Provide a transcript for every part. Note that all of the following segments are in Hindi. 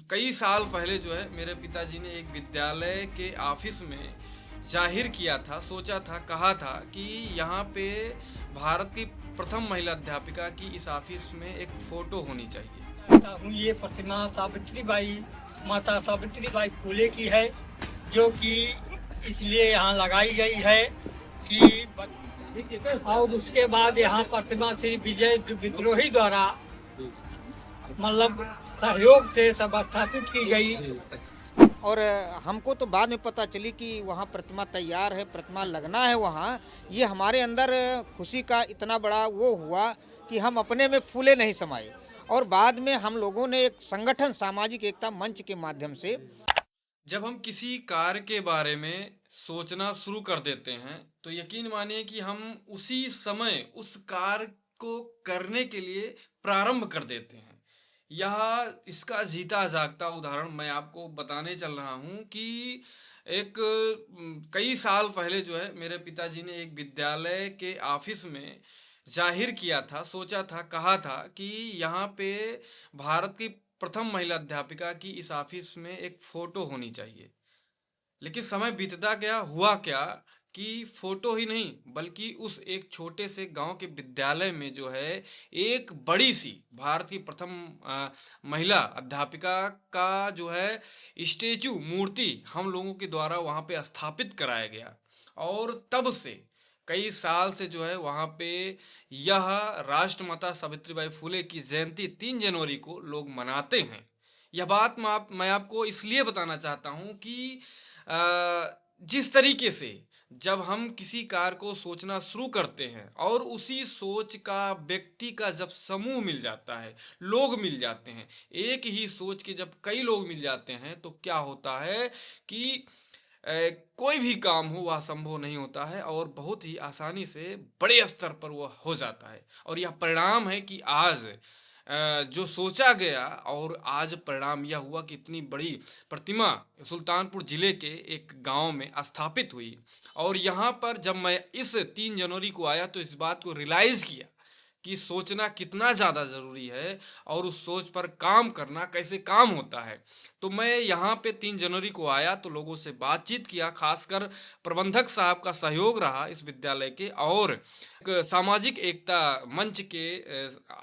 कई साल पहले जो है मेरे पिताजी ने एक विद्यालय के ऑफिस में जाहिर किया था, सोचा था, कहा था कि यहाँ पे भारत की प्रथम महिला अध्यापिका की इस ऑफिस में एक फोटो होनी चाहिए। कहता हूँ ये प्रतिमा सावित्रीबाई माता सावित्रीबाई फुले की है, जो कि इसलिए यहाँ लगाई गई है कि और उसके बाद यहाँ प्रतिमा श्री विजय विद्रोही द्वारा मतलब सहयोग से सब स्थापित की गई। और हमको तो बाद में पता चली कि वहाँ प्रतिमा तैयार है, प्रतिमा लगना है वहाँ। ये हमारे अंदर खुशी का इतना बड़ा वो हुआ कि हम अपने में फूले नहीं समाए। और बाद में हम लोगों ने एक संगठन सामाजिक एकता मंच के माध्यम से जब हम किसी कार्य के बारे में सोचना शुरू कर देते हैं तो यकीन मानिए कि हम उसी समय उस कार्य को करने के लिए प्रारंभ कर देते हैं। यह इसका जीता जागता उदाहरण मैं आपको बताने चल रहा हूँ कि कई साल पहले जो है मेरे पिताजी ने एक विद्यालय के ऑफिस में जाहिर किया था, सोचा था, कहा था कि यहाँ पे भारत की प्रथम महिला अध्यापिका की इस ऑफिस में एक फोटो होनी चाहिए। लेकिन समय बीतता गया, हुआ क्या कि फोटो ही नहीं बल्कि उस एक छोटे से गांव के विद्यालय में जो है एक बड़ी सी भारत की प्रथम महिला अध्यापिका का जो है स्टेचू, मूर्ति हम लोगों के द्वारा वहां पे स्थापित कराया गया। और तब से कई साल से जो है वहाँ पे यह राष्ट्रमाता सावित्रीबाई फुले की जयंती 3 जनवरी को लोग मनाते हैं। यह बात मैं आपको इसलिए बताना चाहता हूँ कि जिस तरीके से जब हम किसी कार्य को सोचना शुरू करते हैं और उसी सोच का व्यक्ति का जब समूह मिल जाता है, लोग मिल जाते हैं, एक ही सोच के जब कई लोग मिल जाते हैं तो क्या होता है कि कोई भी काम हो वह संभव नहीं होता है और बहुत ही आसानी से बड़े स्तर पर वह हो जाता है। और यह परिणाम है कि आज जो सोचा गया और आज परिणाम यह हुआ कि इतनी बड़ी प्रतिमा सुल्तानपुर जिले के एक गांव में स्थापित हुई। और यहाँ पर जब मैं इस 3 जनवरी को आया तो इस बात को रियलाइज़ किया कि सोचना कितना ज़्यादा ज़रूरी है और उस सोच पर काम करना कैसे काम होता है। तो मैं यहाँ पे 3 जनवरी को आया तो लोगों से बातचीत किया, खासकर प्रबंधक साहब का सहयोग रहा इस विद्यालय के, और एक सामाजिक एकता मंच के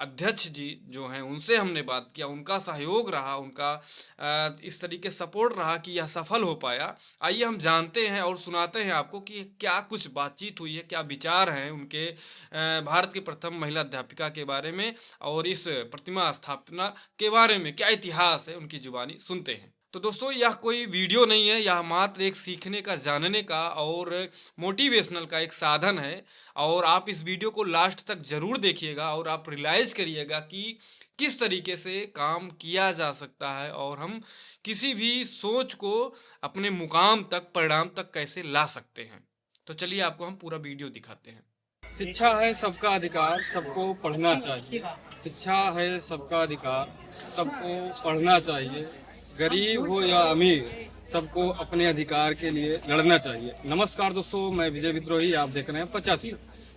अध्यक्ष जी जो हैं उनसे हमने बात किया, उनका सहयोग रहा, उनका इस तरीके सपोर्ट रहा कि यह सफल हो पाया। आइए हम जानते हैं और सुनाते हैं आपको कि क्या कुछ बातचीत हुई है, क्या विचार हैं उनके भारत की प्रथम महिला अध्यापिका के बारे में और इस प्रतिमा स्थापना के बारे में क्या इतिहास है, उनकी जुबानी सुनते हैं। तो दोस्तों यह कोई वीडियो नहीं है, यह मात्र एक सीखने का, जानने का और मोटिवेशनल का एक साधन है। और आप इस वीडियो को लास्ट तक जरूर देखिएगा और आप रियलाइज करिएगा कि किस तरीके से काम किया जा सकता है और हम किसी भी सोच को अपने मुकाम तक, परिणाम तक कैसे ला सकते हैं। तो चलिए आपको हम पूरा वीडियो दिखाते हैं। शिक्षा है सबका अधिकार, सबको पढ़ना चाहिए। शिक्षा है सबका अधिकार, सबको पढ़ना चाहिए। गरीब हो या अमीर, सबको अपने अधिकार के लिए लड़ना चाहिए। नमस्कार दोस्तों, मैं विजय विद्रोही, आप देख रहे हैं 85।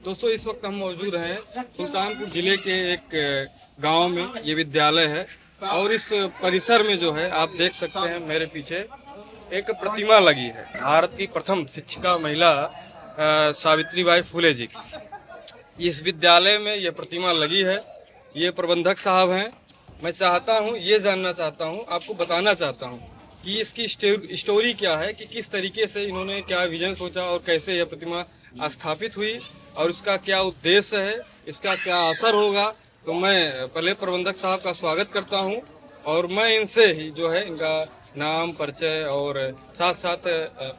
दोस्तों इस वक्त हम मौजूद हैं सुल्तानपुर जिले के एक गांव में, ये विद्यालय है। और इस परिसर में जो है आप देख सकते हैं मेरे पीछे एक प्रतिमा लगी है भारत की प्रथम शिक्षिका महिला सावित्रीबाई फुले जी की। इस विद्यालय में यह प्रतिमा लगी है। ये प्रबंधक साहब हैं। मैं चाहता हूँ, ये जानना चाहता हूँ, आपको बताना चाहता हूँ कि इसकी स्टोरी क्या है, कि किस तरीके से इन्होंने क्या विजन सोचा और कैसे यह प्रतिमा स्थापित हुई और इसका क्या उद्देश्य है, इसका क्या असर होगा। तो मैं पहले प्रबंधक साहब का स्वागत करता हूँ और मैं इनसे ही जो है इनका नाम, परिचय और साथ साथ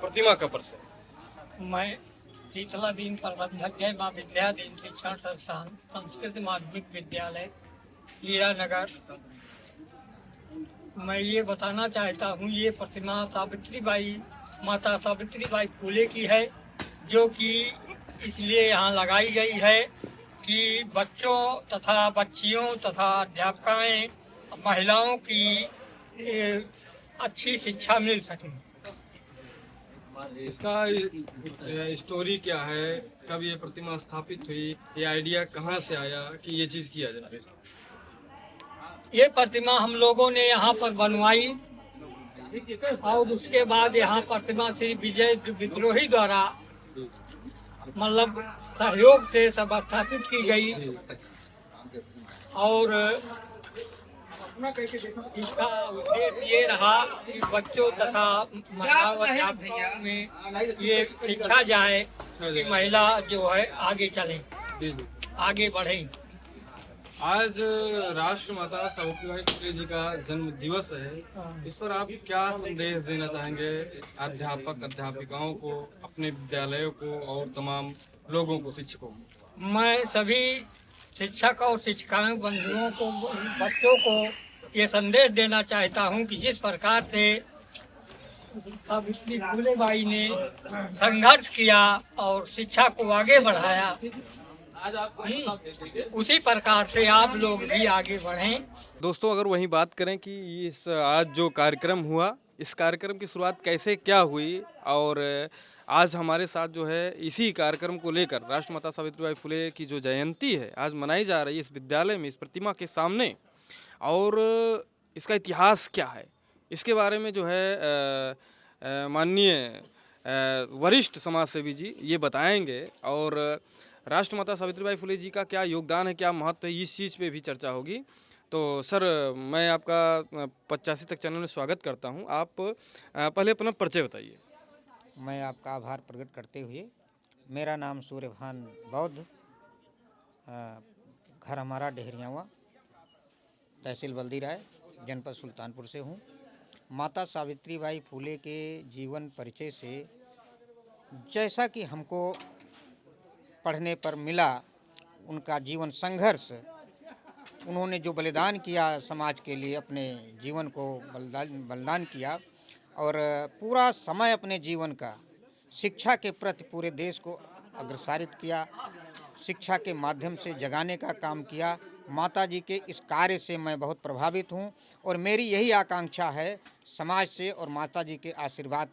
प्रतिमा का परिचय। मैं शीतला दीन प्रबंधक जय माँ विद्या दीन शिक्षण संस्थान संस्कृत माध्यमिक विद्यालय हीरानगर। मैं ये बताना चाहता हूँ ये प्रतिमा सावित्रीबाई माता सावित्रीबाई फुले की है, जो कि इसलिए यहाँ लगाई गई है कि बच्चों तथा बच्चियों तथा अध्यापकाएँ, महिलाओं की अच्छी शिक्षा मिल सके। इसका स्टोरी क्या है, कब ये प्रतिमा स्थापित हुई, ये आइडिया कहाँ से आया कि ये चीज़ किया जाए? ये प्रतिमा हम लोगों ने यहाँ पर बनवाई और उसके बाद यहाँ प्रतिमा श्री विजय विद्रोही द्वारा मतलब सहयोग से सब स्थापित की गई और इसका उद्देश्य ये रहा कि बच्चों तथा महिला अध्यापकों में ये शिक्षा जाए कि महिला जो है आगे चले, आगे बढ़े। आज राष्ट्रमाता सावित्रीबाई फुले जी का जन्म दिवस है, इस पर आप क्या संदेश देना चाहेंगे अध्यापक अध्यापिकाओं को, अपने विद्यालयों को और तमाम लोगों को, शिक्षकों को? मैं सभी शिक्षक और शिक्षिकाओं बंधुओं को, बच्चों को ये संदेश देना चाहता हूँ कि जिस प्रकार से सावित्री फुले बाई ने संघर्ष किया और शिक्षा को आगे बढ़ाया, उसी प्रकार से आप लोग भी आगे बढ़ें। दोस्तों, अगर वहीं बात करें कि इस आज जो कार्यक्रम हुआ, इस कार्यक्रम की शुरुआत कैसे क्या हुई और आज हमारे साथ जो है इसी कार्यक्रम को लेकर राष्ट्रमाता सावित्रीबाई फुले की जो जयंती है आज मनाई जा रही है इस विद्यालय में, इस प्रतिमा के सामने, और इसका इतिहास क्या है, इसके बारे में जो है माननीय वरिष्ठ समाजसेवी जी ये बताएंगे और राष्ट्रमाता सावित्रीबाई फुले जी का क्या योगदान है, क्या महत्व है, इस चीज़ पे भी चर्चा होगी। तो सर, मैं आपका 85 तक चैनल में स्वागत करता हूं। आप पहले अपना परिचय बताइए। मैं आपका आभार प्रकट करते हुए, मेरा नाम सूर्यभान बौद्ध, घर हमारा डेहरियावा, तहसील बल्दी राय, जनपद सुल्तानपुर से हूँ। माता सावित्रीबाई फुले के जीवन परिचय से जैसा कि हमको पढ़ने पर मिला, उनका जीवन संघर्ष, उन्होंने जो बलिदान किया समाज के लिए, अपने जीवन को बलिदान किया और पूरा समय अपने जीवन का शिक्षा के प्रति पूरे देश को अग्रसारित किया, शिक्षा के माध्यम से जगाने का काम किया। माता जी के इस कार्य से मैं बहुत प्रभावित हूँ और मेरी यही आकांक्षा है समाज से और माता जी के आशीर्वाद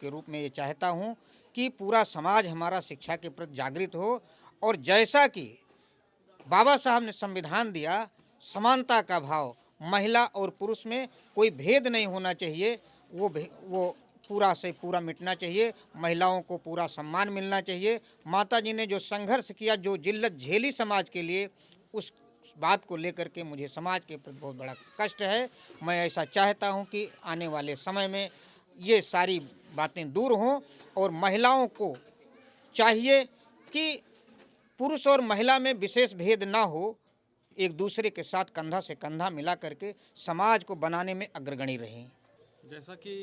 के रूप में ये चाहता हूँ कि पूरा समाज हमारा शिक्षा के प्रति जागृत हो और जैसा कि बाबा साहब ने संविधान दिया, समानता का भाव, महिला और पुरुष में कोई भेद नहीं होना चाहिए, वो पूरा से पूरा मिटना चाहिए, महिलाओं को पूरा सम्मान मिलना चाहिए। माता जी ने जो संघर्ष किया, जो जिल्लत झेली समाज के लिए, उस बात को लेकर के मुझे समाज के प्रति बहुत बड़ा कष्ट है। मैं ऐसा चाहता हूं कि आने वाले समय में ये सारी बातें दूर हों और महिलाओं को चाहिए कि पुरुष और महिला में विशेष भेद ना हो, एक दूसरे के साथ कंधा से कंधा मिला करके समाज को बनाने में अग्रगणी रहें। जैसा कि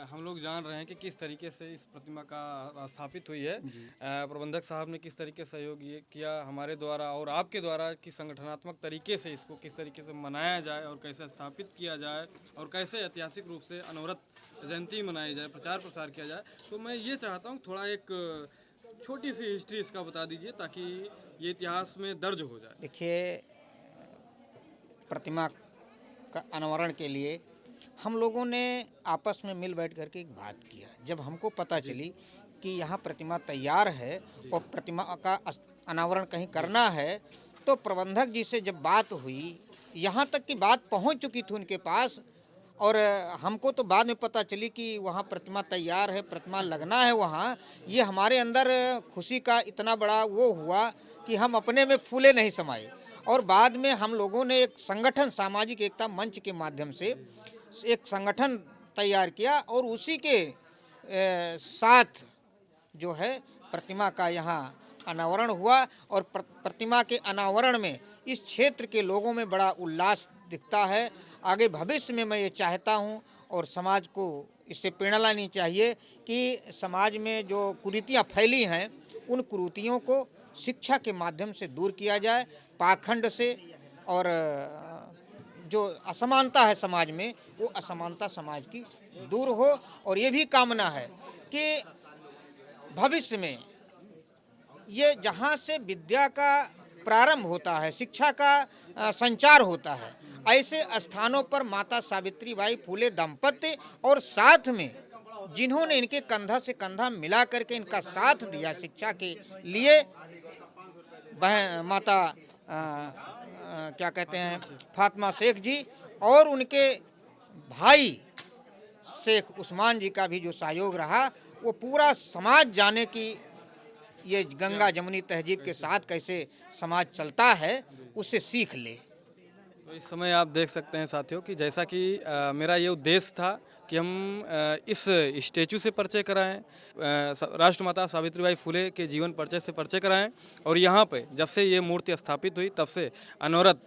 हम लोग जान रहे हैं कि किस तरीके से इस प्रतिमा का स्थापित हुई है, प्रबंधक साहब ने किस तरीके से सहयोग ये किया हमारे द्वारा और आपके द्वारा कि संगठनात्मक तरीके से इसको किस तरीके से मनाया जाए और कैसे स्थापित किया जाए और कैसे ऐतिहासिक रूप से अनवरत जयंती मनाई जाए, प्रचार प्रसार किया जाए। तो मैं ये चाहता हूँ थोड़ा एक छोटी सी हिस्ट्री इसका बता दीजिए ताकि ये इतिहास में दर्ज हो जाए। देखिए, प्रतिमा का अनावरण के लिए हम लोगों ने आपस में मिल बैठ करके एक बात किया। जब हमको पता चली कि यहाँ प्रतिमा तैयार है और प्रतिमा का अनावरण कहीं करना है, तो प्रबंधक जी से जब बात हुई, यहाँ तक की बात पहुँच चुकी थी उनके पास और हमको तो बाद में पता चली कि वहाँ प्रतिमा तैयार है, प्रतिमा लगना है वहाँ। ये हमारे अंदर खुशी का इतना बड़ा वो हुआ कि हम अपने में फूले नहीं समाए और बाद में हम लोगों ने एक संगठन, सामाजिक एकता मंच के माध्यम से एक संगठन तैयार किया और उसी के साथ जो है प्रतिमा का यहाँ अनावरण हुआ और प्रतिमा के अनावरण में इस क्षेत्र के लोगों में बड़ा उल्लास दिखता है। आगे भविष्य में मैं ये चाहता हूँ और समाज को इससे प्रेरणा लेनी चाहिए कि समाज में जो कुरीतियाँ फैली हैं, उन कुरीतियों को शिक्षा के माध्यम से दूर किया जाए, पाखंड से, और जो असमानता है समाज में, वो असमानता समाज की दूर हो। और ये भी कामना है कि भविष्य में ये जहाँ से विद्या का प्रारंभ होता है, शिक्षा का संचार होता है, ऐसे स्थानों पर माता सावित्रीबाई फुले दंपत्ति और साथ में जिन्होंने इनके कंधा से कंधा मिला करके इनका साथ दिया शिक्षा के लिए, माता क्या कहते हैं फातिमा शेख जी और उनके भाई शेख उस्मान जी का भी जो सहयोग रहा, वो पूरा समाज जाने की ये गंगा जमुनी तहजीब के साथ कैसे समाज चलता है उससे सीख ले। तो इस समय आप देख सकते हैं साथियों कि जैसा कि मेरा ये उद्देश्य था कि हम इस स्टेचू से परिचय कराएं, राष्ट्रमाता सावित्रीबाई फुले के जीवन परिचय से परिचय कराएं, और यहाँ पे जब से ये मूर्ति स्थापित हुई तब से अनवरत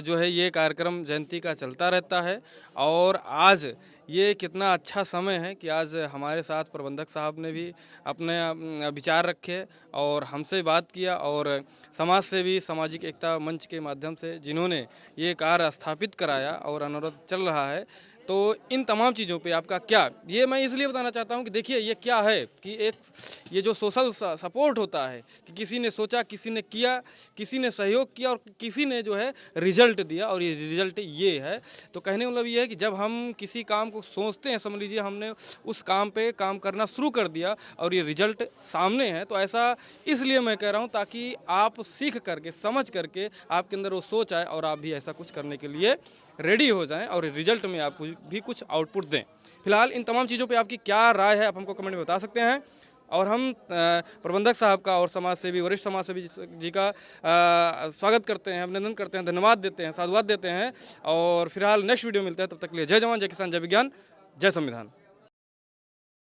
जो है ये कार्यक्रम जयंती का चलता रहता है। और आज ये कितना अच्छा समय है कि आज हमारे साथ प्रबंधक साहब ने भी अपने विचार रखे और हमसे बात किया, और समाज सेवी सामाजिक एकता मंच के माध्यम से जिन्होंने ये कार्य स्थापित कराया और अनवरत चल रहा है। तो इन तमाम चीज़ों पे आपका क्या, ये मैं इसलिए बताना चाहता हूँ कि देखिए ये क्या है कि एक ये जो सोशल सपोर्ट होता है कि किसी ने सोचा, किसी ने किया, किसी ने सहयोग किया और किसी ने जो है रिजल्ट दिया, और ये रिजल्ट ये है। तो कहने का मतलब ये है कि जब हम किसी काम को सोचते हैं, समझ लीजिए हमने उस काम पे काम करना शुरू कर दिया और ये रिजल्ट सामने है, तो ऐसा इसलिए मैं कह रहा हूँ ताकि आप सीख करके, समझ करके आपके अंदर वो सोच आए और आप भी ऐसा कुछ करने के लिए रेडी हो जाएं और रिजल्ट में आप भी कुछ आउटपुट दें। फिलहाल इन तमाम चीज़ों पे आपकी क्या राय है आप हमको कमेंट में बता सकते हैं, और हम प्रबंधक साहब का और समाज सेवी, वरिष्ठ समाज सेवी जी का स्वागत करते हैं, अभिनंदन करते हैं, धन्यवाद देते हैं, साधुवाद देते हैं। और फिलहाल नेक्स्ट वीडियो मिलते हैं, तब तक के लिए जय जवान, जय किसान, जय विज्ञान, जय संविधान।